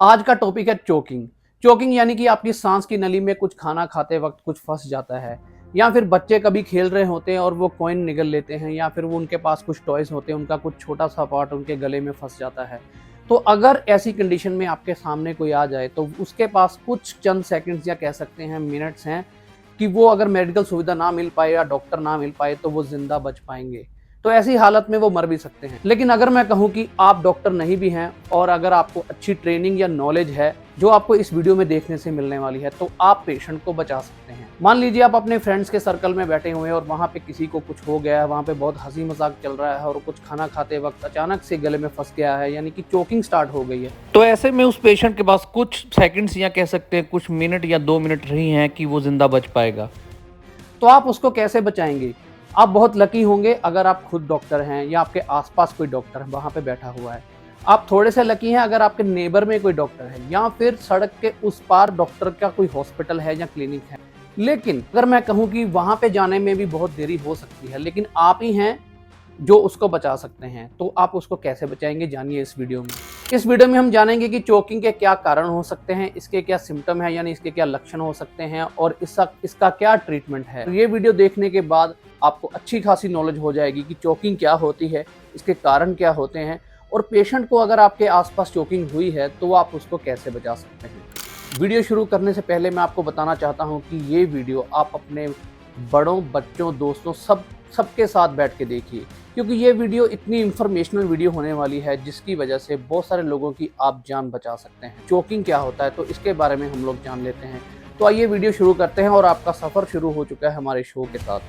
आज का टॉपिक है चोकिंग। चोकिंग यानी कि आपकी सांस की नली में कुछ खाना खाते वक्त कुछ फंस जाता है, या फिर बच्चे कभी खेल रहे होते हैं और वो कॉइन निगल लेते हैं, या फिर वो उनके पास कुछ टॉयज होते हैं, उनका कुछ छोटा सा पार्ट उनके गले में फंस जाता है। तो अगर ऐसी कंडीशन में आपके सामने कोई आ जाए तो उसके पास कुछ चंद सेकंड्स या कह सकते हैं मिनट्स हैं कि वो अगर मेडिकल सुविधा ना मिल पाए या डॉक्टर ना मिल पाए तो वो जिंदा बच पाएंगे। तो ऐसी हालत में वो मर भी सकते हैं। लेकिन अगर मैं कहूं कि आप डॉक्टर नहीं भी हैं और अगर आपको अच्छी ट्रेनिंग या नॉलेज है जो आपको इस वीडियो में देखने से मिलने वाली है, तो आप पेशेंट को बचा सकते हैं। मान लीजिए आप अपने फ्रेंड्स के सर्कल में बैठे हुए हैं और वहां पे किसी को कुछ हो गया है, वहां पे बहुत हंसी मजाक चल रहा है और कुछ खाना खाते वक्त अचानक से गले में फंस गया है, यानी कि चोकिंग स्टार्ट हो गई है। तो ऐसे में उस पेशेंट के पास कुछ सेकंड्स या कह सकते हैं कुछ मिनट या 2 मिनट ही हैं कि वो जिंदा बच पाएगा। तो आप उसको कैसे बचाएंगे? आप बहुत लकी होंगे अगर आप खुद डॉक्टर हैं या आपके आसपास कोई डॉक्टर वहां पे बैठा हुआ है। आप थोड़े से लकी हैं अगर आपके नेबर में कोई डॉक्टर है या फिर सड़क के उस पार डॉक्टर का कोई हॉस्पिटल है या क्लिनिक है। लेकिन अगर मैं कहूं कि वहां पे जाने में भी बहुत देरी हो सकती है, लेकिन आप ही हैं जो उसको बचा सकते हैं। तो आप उसको कैसे बचाएंगे, जानिए इस वीडियो में। इस वीडियो में हम जानेंगे कि चोकिंग के क्या कारण हो सकते हैं, इसके क्या सिम्टम है, यानी इसके क्या लक्षण हो सकते हैं और इसका क्या ट्रीटमेंट है। तो ये वीडियो देखने के बाद आपको अच्छी खासी नॉलेज हो जाएगी कि चोकिंग क्या होती है, इसके कारण क्या होते हैं, और पेशेंट को अगर आपके आसपास चोकिंग हुई है तो आप उसको कैसे बचा सकते हैं। वीडियो शुरू करने से पहले मैं आपको बताना चाहता हूँ कि ये वीडियो आप अपने बड़ों, बच्चों, दोस्तों सबके साथ बैठ के देखिए, क्योंकि ये वीडियो इतनी इंफॉर्मेशनल वीडियो होने वाली है जिसकी वजह से बहुत सारे लोगों की आप जान बचा सकते हैं। चोकिंग क्या होता है तो इसके बारे में हम लोग जान लेते हैं। तो आइए वीडियो शुरू करते हैं और आपका सफ़र शुरू हो चुका है हमारे शो के साथ।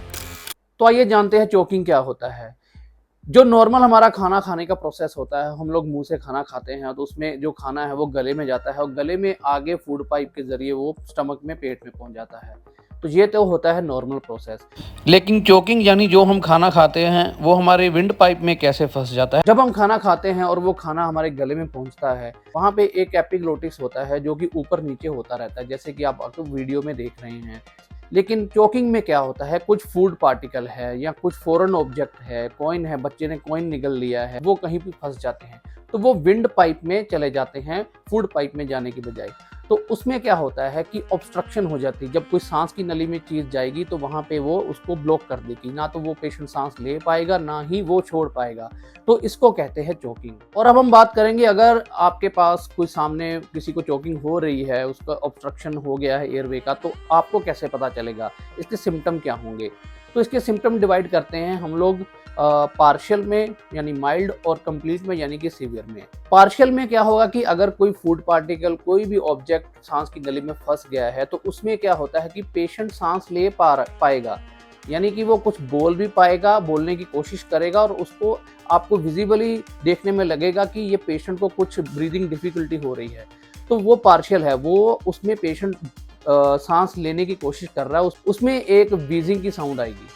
तो आइए जानते हैं चोकिंग क्या होता है। जो नॉर्मल हमारा खाना खाने का प्रोसेस होता है, हम लोग मुंह से खाना खाते हैं तो उसमें जो खाना है वो गले में जाता है और गले में आगे फूड पाइप के जरिए वो स्टमक में, पेट में पहुंच जाता है। तो ये तो होता है नॉर्मल प्रोसेस। लेकिन चोकिंग यानी जो हम खाना खाते हैं वो हमारे विंड पाइप में कैसे फंस जाता है। जब हम खाना खाते हैं और वो खाना हमारे गले में पहुंचता है, वहां पे एक एपिग्लोटिस होता है जो कि ऊपर नीचे होता रहता है, जैसे कि आप तो वीडियो में देख रहे हैं। लेकिन चोकिंग में क्या होता है, कुछ फूड पार्टिकल है या कुछ फॉरेन ऑब्जेक्ट है, कॉइन है, बच्चे ने कॉइन निगल लिया है, वो कहीं भी फंस जाते हैं तो वो विंड पाइप में चले जाते हैं, फूड पाइप में जाने की बजाय। तो उसमें क्या होता है कि ऑब्स्ट्रक्शन हो जाती है। जब कोई सांस की नली में चीज जाएगी तो वहां पे वो उसको ब्लॉक कर देगी, ना तो वो पेशेंट सांस ले पाएगा ना ही वो छोड़ पाएगा। तो इसको कहते हैं चोकिंग। और अब हम बात करेंगे, अगर आपके पास कोई सामने किसी को चोकिंग हो रही है, उसका ऑब्स्ट्रक्शन हो गया है एयरवे का, तो आपको कैसे पता चलेगा, इसके सिम्टम क्या होंगे। तो इसके सिम्टम डिवाइड करते हैं हम लोग पार्शियल में यानी माइल्ड और कंप्लीट में यानी कि सीवियर में। पार्शियल में क्या होगा कि अगर कोई फूड पार्टिकल, कोई भी ऑब्जेक्ट सांस की नली में फंस गया है तो उसमें क्या होता है कि पेशेंट सांस ले पाएगा, यानी कि वो कुछ बोल भी पाएगा, बोलने की कोशिश करेगा और उसको आपको विजिबली देखने में लगेगा कि ये पेशेंट को कुछ ब्रीदिंग डिफिकल्टी हो रही है। तो वो पार्शियल है, वो उसमें पेशेंट सांस लेने की कोशिश कर रहा है, उसमें एक व्हीजिंग की साउंड आएगी।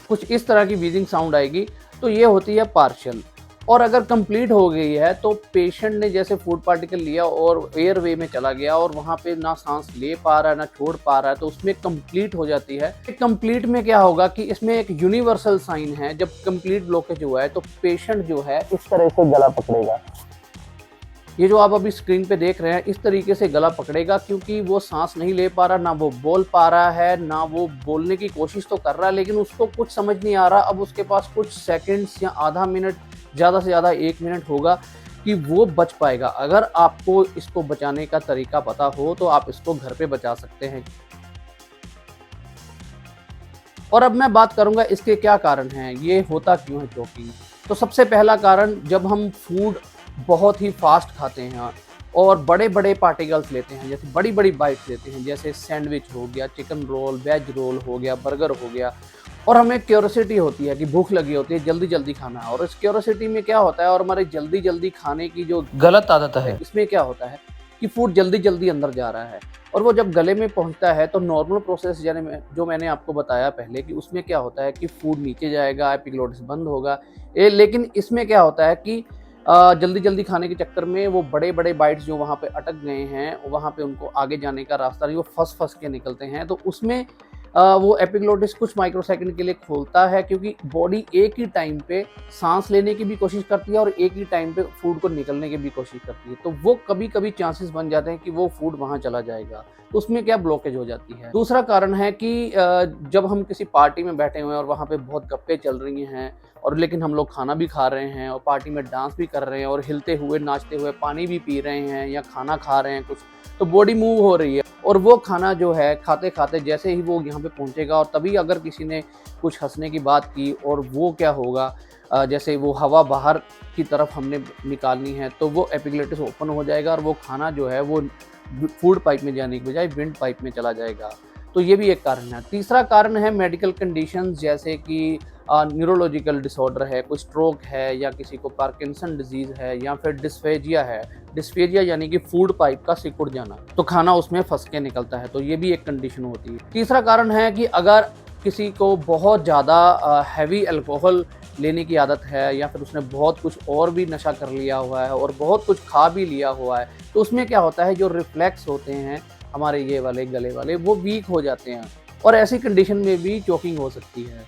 कुछ इस तरह की व्हीजिंग साउंड आएगी। तो ये होती है पार्शियल। और अगर कंप्लीट हो गई है तो पेशेंट ने जैसे फूड पार्टिकल लिया और एयर वे में चला गया और वहां पे ना सांस ले पा रहा है ना छोड़ पा रहा है, तो उसमें कंप्लीट हो जाती है। कंप्लीट में क्या होगा कि इसमें एक यूनिवर्सल साइन है, जब कंप्लीट ब्लॉकेज हुआ है तो पेशेंट जो है इस तरह से गला पकड़ेगा। ये जो आप अभी स्क्रीन पे देख रहे हैं इस तरीके से गला पकड़ेगा, क्योंकि वो सांस नहीं ले पा रहा, ना वो बोल पा रहा है, ना वो बोलने की कोशिश तो कर रहा है लेकिन उसको कुछ समझ नहीं आ रहा। अब उसके पास कुछ सेकंड्स या आधा मिनट, ज़्यादा से ज़्यादा 1 मिनट होगा कि वो बच पाएगा। अगर आपको इसको बचाने का तरीका पता हो तो आप इसको घर पे बचा सकते हैं। और अब मैं बात करूंगा इसके क्या कारण हैं, ये होता क्यों है चोकिंग। तो सबसे पहला कारण, जब हम फूड बहुत ही फास्ट खाते हैं और बड़े बड़े पार्टिकल्स लेते हैं, जैसे बड़ी बड़ी बाइट्स लेते हैं, जैसे सैंडविच हो गया, चिकन रोल, वेज रोल हो गया, बर्गर हो गया, और हमें क्यूरोसिटी होती है कि भूख लगी होती है, जल्दी जल्दी खाना है। और इस क्यूरोसिटी में क्या होता है, और हमारे जल्दी जल्दी खाने की जो गलत आदत है। इसमें क्या होता है कि फूड जल्दी जल्दी अंदर जा रहा है और वो जब गले में पहुंचता है तो नॉर्मल प्रोसेस यानी जो मैंने आपको बताया पहले कि उसमें क्या होता है कि फूड नीचे जाएगा, एपिग्लोटिस बंद होगा। लेकिन इसमें क्या होता है कि जल्दी जल्दी खाने के चक्कर में वो बड़े बड़े बाइट्स जो वहाँ पे अटक गए हैं, वहाँ पे उनको आगे जाने का रास्ता नहीं, वो फंस फंस के निकलते हैं। तो उसमें वो एपिग्लोटिस कुछ माइक्रोसेकंड के लिए खोलता है, क्योंकि बॉडी एक ही टाइम पे सांस लेने की भी कोशिश करती है और एक ही टाइम पे फूड को निकलने की भी कोशिश करती है। तो वो कभी कभी चांसेस बन जाते हैं कि वो फूड वहाँ चला जाएगा, तो उसमें क्या ब्लॉकेज हो जाती है। दूसरा कारण है कि जब हम किसी पार्टी में बैठे हुए हैं और वहाँ पे बहुत गप्पे चल रही हैं, और लेकिन हम लोग खाना भी खा रहे हैं और पार्टी में डांस भी कर रहे हैं और हिलते हुए नाचते हुए पानी भी पी रहे हैं या खाना खा रहे हैं कुछ, तो बॉडी मूव हो रही है और वो खाना जो है खाते खाते जैसे ही वो यहाँ पे पहुँचेगा, और तभी अगर किसी ने कुछ हंसने की बात की और वो क्या होगा, जैसे वो हवा बाहर की तरफ हमने निकालनी है, तो वो एपिग्लोटिस ओपन हो जाएगा और वो खाना जो है वो फूड पाइप में जाने की बजाय विंड पाइप में चला जाएगा। तो ये भी एक कारण है। तीसरा कारण है मेडिकल कंडीशंस, जैसे कि न्यूरोलॉजिकल डिसऑर्डर है, कोई स्ट्रोक है या किसी को पार्किंसन डिजीज़ है या फिर डिस्फेजिया है। डिस्फेजिया यानी कि फूड पाइप का सिकुड़ जाना, तो खाना उसमें फंस के निकलता है, तो ये भी एक कंडीशन होती है। तीसरा कारण है कि अगर किसी को बहुत ज़्यादा हैवी अल्कोहल लेने की आदत है या फिर उसने बहुत कुछ और भी नशा कर लिया हुआ है और बहुत कुछ खा भी लिया हुआ है, तो उसमें क्या होता है, जो रिफ्लेक्स होते हैं हमारे ये वाले गले वाले, वो वीक हो जाते हैं और ऐसी कंडीशन में भी चोकिंग हो सकती है।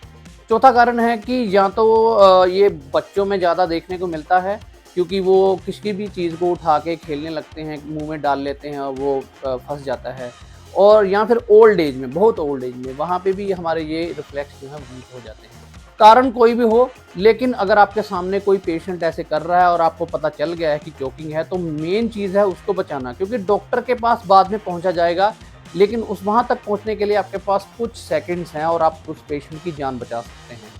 चौथा कारण है कि या तो ये बच्चों में ज़्यादा देखने को मिलता है, क्योंकि वो किसी भी चीज़ को उठा के खेलने लगते हैं, मुंह में डाल लेते हैं और वो फंस जाता है, और या फिर ओल्ड एज में, बहुत ओल्ड एज में, वहाँ पे भी हमारे ये रिफ्लेक्स जो है वीक हो जाते हैं। कारण कोई भी हो, लेकिन अगर आपके सामने कोई पेशेंट ऐसे कर रहा है और आपको पता चल गया है कि चोकिंग है, तो मेन चीज़ है उसको बचाना, क्योंकि डॉक्टर के पास बाद में पहुंचा जाएगा, लेकिन उस वहाँ तक पहुंचने के लिए आपके पास कुछ सेकंड्स हैं और आप उस पेशेंट की जान बचा सकते हैं।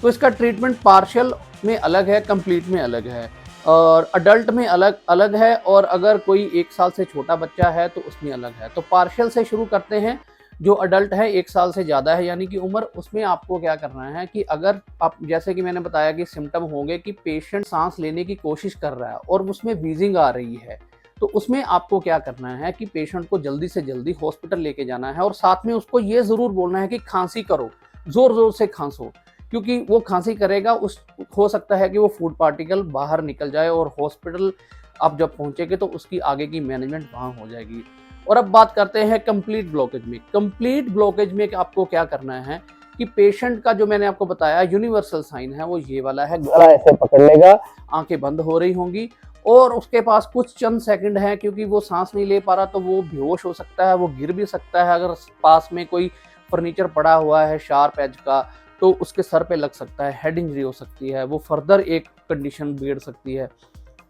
तो इसका ट्रीटमेंट पार्शियल में अलग है, कंप्लीट में अलग है, और अडल्ट में अलग अलग है, और अगर कोई 1 साल से छोटा बच्चा है तो उसमें अलग है। तो पार्शियल से शुरू करते हैं। जो अडल्ट है 1 साल से ज़्यादा है यानी कि उम्र, उसमें आपको क्या करना है कि अगर आप, जैसे कि मैंने बताया कि सिम्टम होंगे कि पेशेंट सांस लेने की कोशिश कर रहा है और उसमें व्हीजिंग आ रही है, तो उसमें आपको क्या करना है कि पेशेंट को जल्दी से जल्दी हॉस्पिटल लेके जाना है, और साथ में उसको ये ज़रूर बोलना है कि खांसी करो, ज़ोर ज़ोर से खांसो, क्योंकि वो खांसी करेगा, उस हो सकता है कि वो फूड पार्टिकल बाहर निकल जाए और हॉस्पिटल आप जब पहुंचेंगे तो उसकी आगे की मैनेजमेंट वहाँ हो जाएगी। और अब बात करते हैं कंप्लीट ब्लॉकेज में। कंप्लीट ब्लॉकेज में आपको क्या करना है कि पेशेंट का, जो मैंने आपको बताया यूनिवर्सल साइन है, वो ये वाला है, गला ऐसे पकड़ लेगा, आंखें बंद हो रही होंगी और उसके पास कुछ चंद सेकंड है, क्योंकि वो सांस नहीं ले पा रहा, तो वो बेहोश हो सकता है, वो गिर भी सकता है। अगर पास में कोई फर्नीचर पड़ा हुआ है शार्प एज का, तो उसके सर पे लग सकता है, हेड इंजरी हो सकती है, वो फर्दर एक कंडीशन बिगड़ सकती है।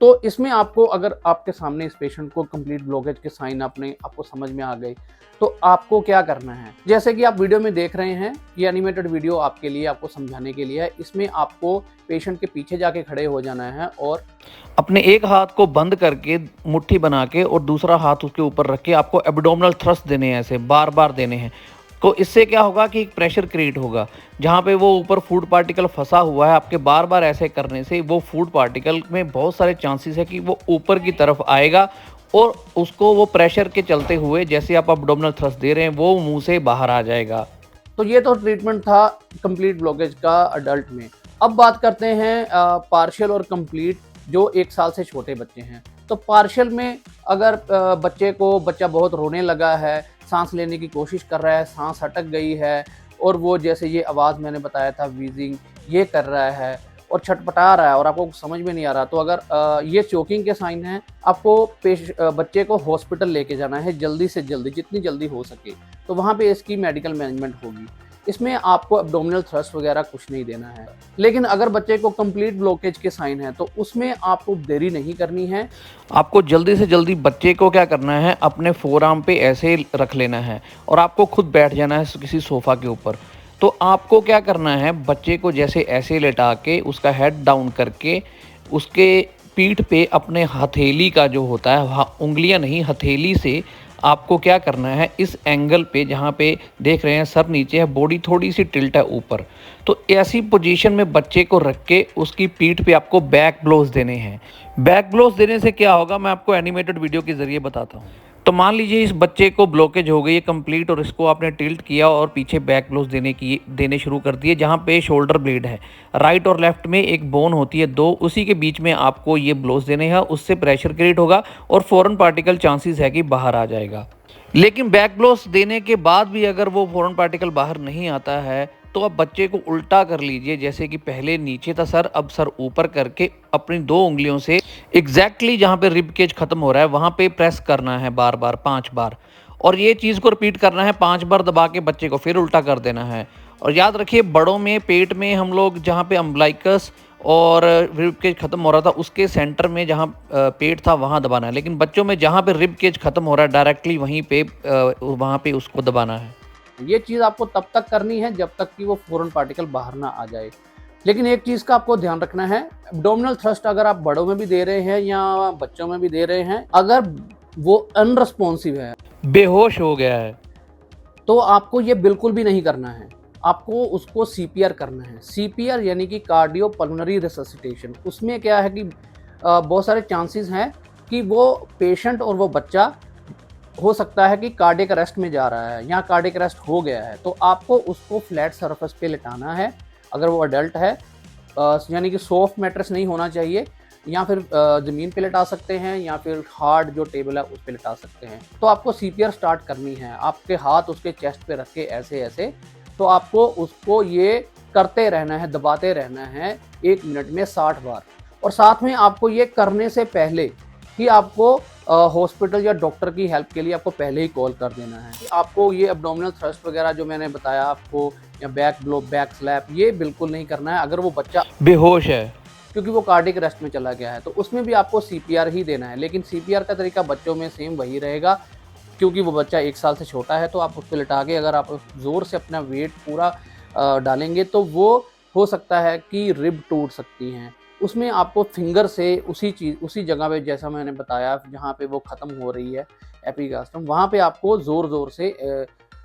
तो इसमें आपको, अगर आपके सामने इस पेशेंट को कंप्लीट ब्लॉकेज के साइन आपको समझ में आ गए, तो आपको क्या करना है, जैसे कि आप वीडियो में देख रहे हैं, ये एनिमेटेड वीडियो आपके लिए, आपको समझाने के लिए है। इसमें आपको पेशेंट के पीछे जाके खड़े हो जाना है और अपने एक हाथ को बंद करके मुट्ठी बना के और दूसरा हाथ उसके ऊपर रख के आपको एब्डोमिनल थ्रस्ट देने हैं, ऐसे बार बार देने हैं। तो इससे क्या होगा कि एक प्रेशर क्रिएट होगा, जहाँ पे वो ऊपर फूड पार्टिकल फंसा हुआ है, आपके बार बार ऐसे करने से वो फूड पार्टिकल में बहुत सारे चांसेस है कि वो ऊपर की तरफ आएगा और उसको वो प्रेशर के चलते हुए, जैसे आप एब्डोमिनल थ्रस्ट दे रहे हैं, वो मुंह से बाहर आ जाएगा। तो ये तो ट्रीटमेंट था कंप्लीट ब्लॉकेज का अडल्ट में। अब बात करते हैं पार्शियल और कंप्लीट, जो 1 साल से छोटे बच्चे हैं। तो पार्शियल में अगर बच्चा बहुत रोने लगा है, सांस लेने की कोशिश कर रहा है, सांस अटक गई है, और वो जैसे ये आवाज़ मैंने बताया था व्हीजिंग, ये कर रहा है और छटपटा रहा है और आपको समझ में नहीं आ रहा, तो अगर ये चोकिंग के साइन हैं, आपको बच्चे को हॉस्पिटल लेके जाना है जल्दी से जल्दी, जितनी जल्दी हो सके। तो वहाँ पे इसकी मेडिकल मैनेजमेंट होगी। इसमें आपको एब्डोमिनल थ्रस्ट वगैरह कुछ नहीं देना है। लेकिन अगर बच्चे को कंप्लीट ब्लॉकेज के साइन है, तो उसमें आपको देरी नहीं करनी है। आपको जल्दी से जल्दी बच्चे को क्या करना है, अपने फोरआर्म पे ऐसे रख लेना है और आपको खुद बैठ जाना है किसी सोफ़ा के ऊपर। तो आपको क्या करना है, बच्चे को जैसे ऐसे लेटा के उसका हेड डाउन करके उसके पीठ पे अपने हथेली का जो होता है, उंगलियां नहीं, हथेली से आपको क्या करना है, इस एंगल पे जहाँ पे देख रहे हैं सर नीचे है, बॉडी थोड़ी सी टिल्ट है ऊपर, तो ऐसी पोजीशन में बच्चे को रख के उसकी पीठ पे आपको बैक ब्लोज देने हैं। बैक ब्लोज देने से क्या होगा, मैं आपको एनिमेटेड वीडियो के ज़रिए बताता हूँ। तो मान लीजिए इस बच्चे को ब्लॉकेज हो गई है कंप्लीट और इसको आपने टिल्ट किया और पीछे बैक ब्लोज देने शुरू कर दिए, जहाँ पे शोल्डर ब्लेड है, राइट और लेफ्ट में एक बोन होती है दो, उसी के बीच में आपको ये ब्लोज देने हैं। उससे प्रेशर क्रिएट होगा और फॉरेन पार्टिकल चांसेस है कि बाहर आ जाएगा। लेकिन बैक ब्लोस देने के बाद भी अगर वो फॉरेन पार्टिकल बाहर नहीं आता है, तो आप बच्चे को उल्टा कर लीजिए। जैसे कि पहले नीचे था सर, अब सर ऊपर करके अपनी 2 उँगलियों से एग्ज़ैक्टली जहाँ पे रिब केज ख़त्म हो रहा है, वहाँ पे प्रेस करना है बार-बार 5 बार। और ये चीज़ को रिपीट करना है 5 बार दबा के बच्चे को फिर उल्टा कर देना है। और याद रखिए, बड़ों में पेट में हम लोग जहाँ पे अम्बिलिकस और रिब केज ख़त्म हो रहा था, उसके सेंटर में जहाँ पेट था वहाँ दबाना है। लेकिन बच्चों में जहाँ पे रिब केज ख़त्म हो रहा है, डायरेक्टली वहीं पे वहाँ पे उसको दबाना है। ये चीज़ आपको तब तक करनी है जब तक कि वो फॉरेन पार्टिकल बाहर ना आ जाए। लेकिन एक चीज़ का आपको ध्यान रखना है, एब्डोमिनल थ्रस्ट अगर आप बड़ों में भी दे रहे हैं या बच्चों में भी दे रहे हैं, अगर वो अनरिस्पॉन्सिव है बेहोश हो गया है। तो आपको ये बिल्कुल भी नहीं करना है। आपको उसको सीपीआर करना है। सीपीआर यानी कि कार्डियो पल्मोनरी रिससिटेशन। उसमें क्या है कि बहुत सारे चांसेस हैं कि वो पेशेंट और वो बच्चा हो सकता है कि कार्डियक अरेस्ट में जा रहा है या कार्डियक अरेस्ट हो गया है, तो आपको उसको फ्लैट सरफेस पे लिटाना है। अगर वो अडल्ट है, यानी कि सॉफ्ट मैट्रेस नहीं होना चाहिए, या फिर ज़मीन पे लिटा सकते हैं या फिर हार्ड जो टेबल है उस पे लिटा सकते हैं। तो आपको सीपीआर स्टार्ट करनी है। आपके हाथ उसके चेस्ट पे रख के ऐसे ऐसे, तो आपको उसको ये करते रहना है, दबाते रहना है 1 मिनट में 60 बार। और साथ में आपको ये करने से पहले ही आपको हॉस्पिटल या डॉक्टर की हेल्प के लिए आपको पहले ही कॉल कर देना है। आपको ये एब्डोमिनल थ्रस्ट वगैरह जो मैंने बताया आपको, या बैक ब्लो, बैक स्लैप, ये बिल्कुल नहीं करना है अगर वो बच्चा बेहोश है। क्योंकि वो कार्डियक अरेस्ट में चला गया है। तो उसमें भी आपको सीपीआर ही देना है। लेकिन सीपीआर का तरीका बच्चों में सेम वही रहेगा, क्योंकि वो बच्चा 1 साल से छोटा है। तो आप उसको लिटा के अगर आप ज़ोर से अपना वेट पूरा डालेंगे तो वो हो सकता है कि रिब टूट सकती हैं। उसमें आपको फिंगर से उसी जगह पे, जैसा मैंने बताया, जहाँ पे वो ख़त्म हो रही है एपिगास्ट्रम, वहाँ पे आपको ज़ोर-ज़ोर से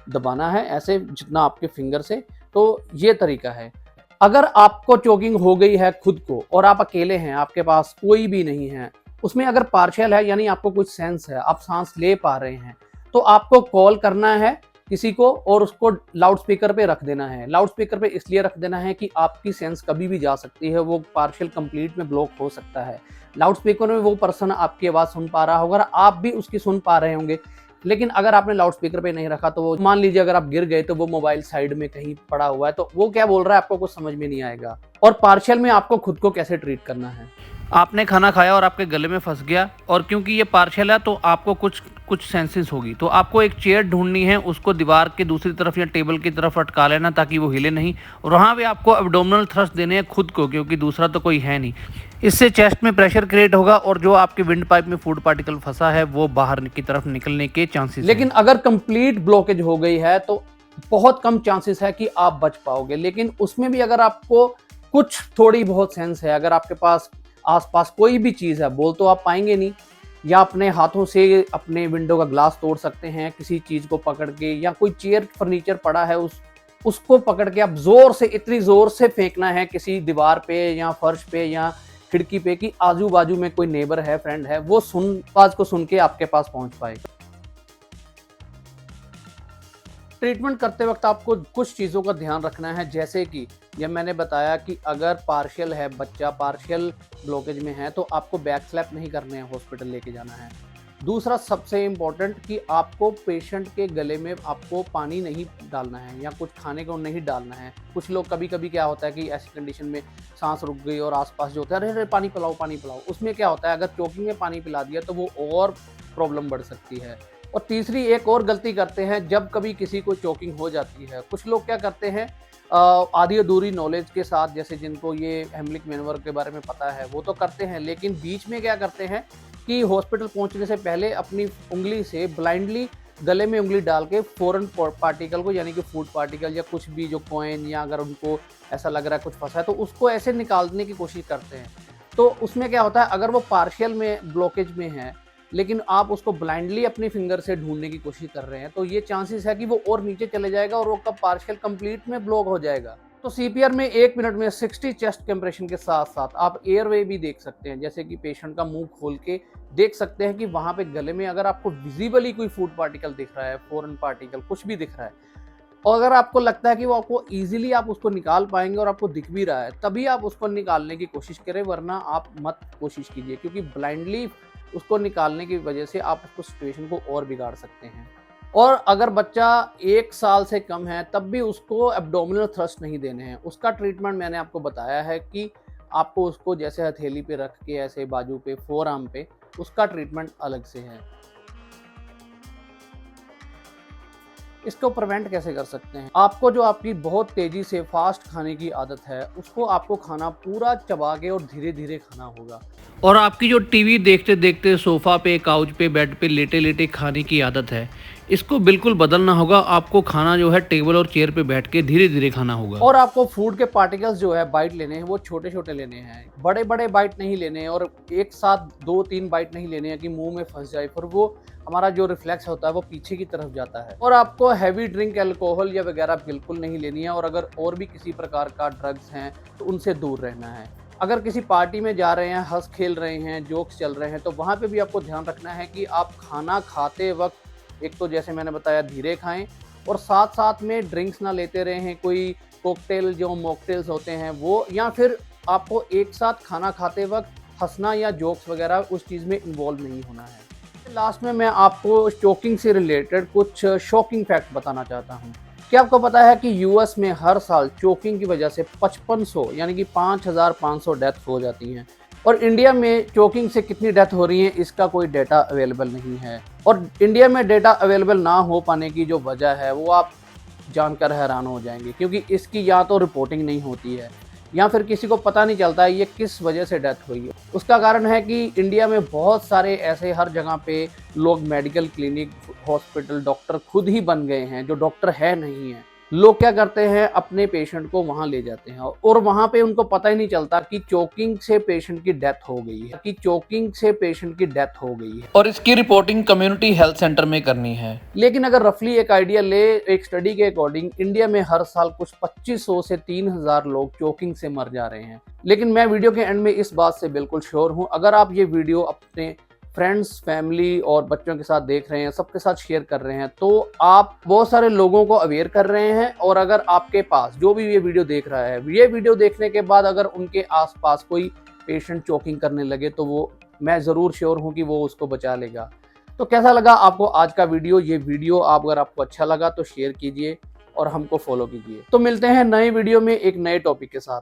दबाना है, ऐसे जितना आपके फिंगर से। तो ये तरीका है। अगर आपको चोकिंग हो गई है खुद को और आप अकेले हैं, आपके पास कोई भी नहीं है, उसमें अगर पार्शियल है यानी आपको कुछ सेंस है, आप सांस ले पा रहे हैं, तो आपको कॉल करना है किसी को और उसको लाउड स्पीकर पे रख देना है। लाउड स्पीकर पे इसलिए रख देना है कि आपकी सेंस कभी भी जा सकती है, वो पार्शियल कंप्लीट में ब्लॉक हो सकता है। लाउड स्पीकर में वो पर्सन आपकी आवाज़ सुन पा रहा होगा और आप भी उसकी सुन पा रहे होंगे। लेकिन अगर आपने लाउड स्पीकर पे नहीं रखा तो वो, मान लीजिए अगर आप गिर गए तो वो मोबाइल साइड में कहीं पड़ा हुआ है, तो वो क्या बोल रहा है आपको कुछ समझ में नहीं आएगा। और पार्शियल में आपको खुद को कैसे ट्रीट करना है। आपने खाना खाया और आपके गले में फंस गया, और क्योंकि ये पार्शियल है तो आपको कुछ कुछ सेंसेस होगी, तो आपको एक चेयर ढूंढनी है, उसको दीवार के दूसरी तरफ या टेबल की तरफ अटका लेना ताकि वो हिले नहीं। और वहाँ पे आपको एब्डोमिनल थ्रस्ट देने हैं खुद को, क्योंकि दूसरा तो कोई है नहीं। इससे चेस्ट में प्रेशर क्रिएट होगा और जो आपके विंड पाइप में फूड पार्टिकल फंसा है वो बाहर की तरफ निकलने के चांसेस। लेकिन अगर कंप्लीट ब्लॉकेज हो गई है तो बहुत कम चांसेस है कि आप बच पाओगे। लेकिन उसमें भी अगर आपको कुछ थोड़ी बहुत सेंस है, अगर आपके पास आसपास कोई भी चीज़ है, बोल तो आप पाएंगे नहीं, या अपने हाथों से अपने विंडो का ग्लास तोड़ सकते हैं किसी चीज़ को पकड़ के, या कोई चेयर फर्नीचर पड़ा है उसको पकड़ के आप जोर से, इतनी जोर से फेंकना है किसी दीवार पे या फर्श पे या खिड़की पे कि आजू बाजू में कोई नेबर है, फ्रेंड है, वो आवाज को सुन के आपके पास पहुंच पाए। ट्रीटमेंट करते वक्त आपको कुछ चीज़ों का ध्यान रखना है, जैसे कि ये मैंने बताया कि अगर पार्शियल है, बच्चा पार्शियल ब्लॉकेज में है, तो आपको बैक स्लैप नहीं करने हैं, हॉस्पिटल लेके जाना है। दूसरा सबसे इम्पोर्टेंट कि आपको पेशेंट के गले में आपको पानी नहीं डालना है या कुछ खाने को नहीं डालना है। कुछ लोग कभी कभी क्या होता है कि ऐसी कंडीशन में सांस रुक गई और आसपास जो होता है, अरे अरे पानी पिलाओ पानी पिलाओ, उसमें क्या होता है अगर चोकिंग में पानी पिला दिया तो वो और प्रॉब्लम बढ़ सकती है। और तीसरी एक और गलती करते हैं, जब कभी किसी को चोकिंग हो जाती है, कुछ लोग क्या करते हैं आधी अधूरी नॉलेज के साथ, जैसे जिनको ये हेमलिक मैनोवर के बारे में पता है वो तो करते हैं, लेकिन बीच में क्या करते हैं कि हॉस्पिटल पहुंचने से पहले अपनी उंगली से ब्लाइंडली गले में उंगली डाल के फॉरेन पार्टिकल को, यानी कि फूड पार्टिकल या कुछ भी जो कॉइन, या अगर उनको ऐसा लग रहा है कुछ फंसा है तो उसको ऐसे निकालने की कोशिश करते हैं। तो उसमें क्या होता है, अगर वो पार्शियल में ब्लॉकेज में है लेकिन आप उसको ब्लाइंडली अपनी फिंगर से ढूंढने की कोशिश कर रहे हैं, तो ये चांसेस है कि वो और नीचे चले जाएगा और वो कब पार्शियल कंप्लीट में ब्लॉक हो जाएगा। तो सीपीआर में 1 मिनट में 60 चेस्ट कंप्रेशन के साथ साथ आप एयरवे भी देख सकते हैं, जैसे कि पेशेंट का मुंह खोल के देख सकते हैं कि वहां पे गले में अगर आपको विजिबली कोई फूड पार्टिकल दिख रहा है, फॉरेन पार्टिकल कुछ भी दिख रहा है, और अगर आपको लगता है कि वो आपको इजीली आप उसको निकाल पाएंगे और आपको दिख भी रहा है, तभी आप उसको निकालने की कोशिश करें, वरना आप मत कोशिश कीजिए, क्योंकि ब्लाइंडली उसको निकालने की वजह से आप उसको सिचुएशन को और बिगाड़ सकते हैं। और अगर बच्चा 1 साल से कम है तब भी उसको एब्डोमिनल थ्रस्ट नहीं देने हैं। उसका ट्रीटमेंट मैंने आपको बताया है कि आपको उसको जैसे हथेली पे रख के ऐसे बाजू पे, फोर आर्म पे, उसका ट्रीटमेंट अलग से है। इसको प्रिवेंट कैसे कर सकते हैं? आपको जो आपकी बहुत तेज़ी से फास्ट खाने की आदत है, उसको आपको खाना पूरा चबा के और धीरे-धीरे खाना होगा। और आपकी जो टीवी देखते देखते सोफ़ा पे, काउच पे, बेड पे लेटे लेटे खाने की आदत है, इसको बिल्कुल बदलना होगा। आपको खाना जो है टेबल और चेयर पे बैठ के धीरे धीरे खाना होगा। और आपको फूड के पार्टिकल्स जो है बाइट लेने हैं, वो छोटे-छोटे लेने हैं। बड़े-बड़े बाइट नहीं लेने हैं और एक साथ 2-3 बाइट नहीं लेने हैं कि मुँह में फँस जाए, फिर वो हमारा जो रिफ्लेक्स होता है वो पीछे की तरफ जाता है। और आपको हैवी ड्रिंक, अल्कोहल या वगैरह बिल्कुल नहीं लेनी है और अगर और भी किसी प्रकार का ड्रग्स हैं, तो उनसे दूर रहना है। अगर किसी पार्टी में जा रहे हैं, हँस खेल रहे हैं, जोक्स चल रहे हैं, तो वहाँ पे भी आपको ध्यान रखना है कि आप खाना खाते वक़्त एक तो जैसे मैंने बताया धीरे खाएँ और साथ-साथ में ड्रिंक्स ना लेते रहें, कोई कॉकटेल जो मॉकटेल्स होते हैं वो, या फिर आपको एक साथ खाना खाते वक़्त हँसना या जोक्स वगैरह उस चीज़ में इन्वॉल्व नहीं होना है। लास्ट में मैं आपको चोकिंग से रिलेटेड कुछ शॉकिंग फैक्ट बताना चाहता हूँ। क्या आपको पता है कि यूएस में हर साल चोकिंग की वजह से 5500 यानी कि 5500 डेथ हो जाती हैं और इंडिया में चोकिंग से कितनी डेथ हो रही है इसका कोई डेटा अवेलेबल नहीं है। और इंडिया में डेटा अवेलेबल ना हो पाने की जो वजह है वो आप जानकर हैरान हो जाएंगे, क्योंकि इसकी या तो रिपोर्टिंग नहीं होती है या फिर किसी को पता नहीं चलता है ये किस वजह से डेथ हुई है। उसका कारण है कि इंडिया में बहुत सारे ऐसे हर जगह पे लोग मेडिकल क्लिनिक, हॉस्पिटल, डॉक्टर खुद ही बन गए हैं जो डॉक्टर है नहीं है। लोग क्या करते हैं, अपने पेशेंट को वहां ले जाते हैं और वहां पे उनको पता ही नहीं चलता कि चोकिंग से पेशेंट की डेथ हो गई है, और इसकी रिपोर्टिंग कम्युनिटी हेल्थ सेंटर में करनी है। लेकिन अगर रफली एक आइडिया ले, एक स्टडी के अकॉर्डिंग इंडिया में हर साल कुछ 2500 से 3000 लोग चोकिंग से मर जा रहे हैं। लेकिन मैं वीडियो के एंड में इस बात से बिल्कुल श्योर हूं, अगर आप ये वीडियो अपने फ्रेंड्स, फैमिली और बच्चों के साथ देख रहे हैं, सबके साथ शेयर कर रहे हैं, तो आप बहुत सारे लोगों को अवेयर कर रहे हैं। और अगर आपके पास जो भी ये वीडियो देख रहा है, ये वीडियो देखने के बाद अगर उनके आसपास कोई पेशेंट चोकिंग करने लगे तो वो, मैं ज़रूर श्योर हूँ कि वो उसको बचा लेगा। तो कैसा लगा आपको आज का वीडियो? ये वीडियो अगर आपको अच्छा लगा तो शेयर कीजिए और हमको फॉलो कीजिए। तो मिलते हैं नए वीडियो में एक नए टॉपिक के साथ।